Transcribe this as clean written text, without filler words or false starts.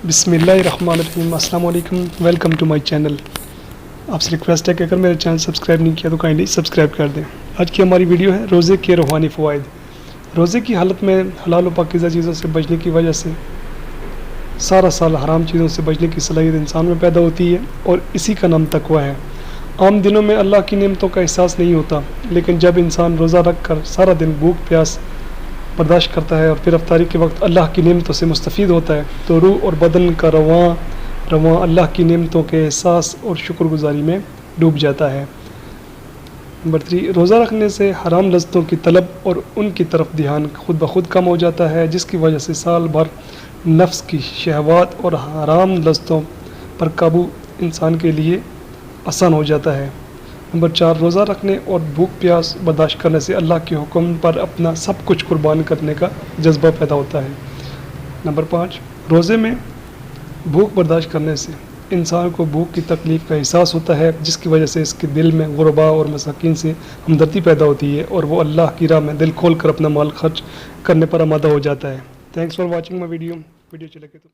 بسم اللہ الرحمن الرحیم، السلام علیکم، ویلکم ٹو مائی چینل۔ آپ سے ریکویسٹ ہے کہ اگر میرے چینل سبسکرائب نہیں کیا تو کائنڈلی سبسکرائب کر دیں۔ آج کی ہماری ویڈیو ہے روزے کے روحانی فوائد۔ روزے کی حالت میں حلال و پاکیزہ چیزوں سے بچنے کی وجہ سے سارا سال حرام چیزوں سے بچنے کی صلاحیت انسان میں پیدا ہوتی ہے، اور اسی کا نام تقویٰ ہے۔ عام دنوں میں اللہ کی نعمتوں کا احساس نہیں ہوتا، لیکن جب انسان روزہ رکھ کر سارا دن بھوک پیاس برداشت کرتا ہے اور پھر افطاری کے وقت اللہ کی نعمتوں سے مستفید ہوتا ہے تو روح اور بدن کا رواں اللہ کی نعمتوں کے احساس اور شکر گزاری میں ڈوب جاتا ہے۔ نمبر 3، روزہ رکھنے سے حرام لذتوں کی طلب اور ان کی طرف دھیان خود بخود کم ہو جاتا ہے، جس کی وجہ سے سال بھر نفس کی شہوات اور حرام لذتوں پر قابو انسان کے لیے آسان ہو جاتا ہے۔ نمبر 4، روزہ رکھنے اور بھوک پیاس برداشت کرنے سے اللہ کے حکم پر اپنا سب کچھ قربان کرنے کا جذبہ پیدا ہوتا ہے۔ نمبر 5، روزے میں بھوک برداشت کرنے سے انسان کو بھوک کی تکلیف کا احساس ہوتا ہے، جس کی وجہ سے اس کے دل میں غرباء اور مساکین سے ہمدردی پیدا ہوتی ہے، اور وہ اللہ کی راہ میں دل کھول کر اپنا مال خرچ کرنے پر آمادہ ہو جاتا ہے۔ Thanks for watching my video چلے گئے تو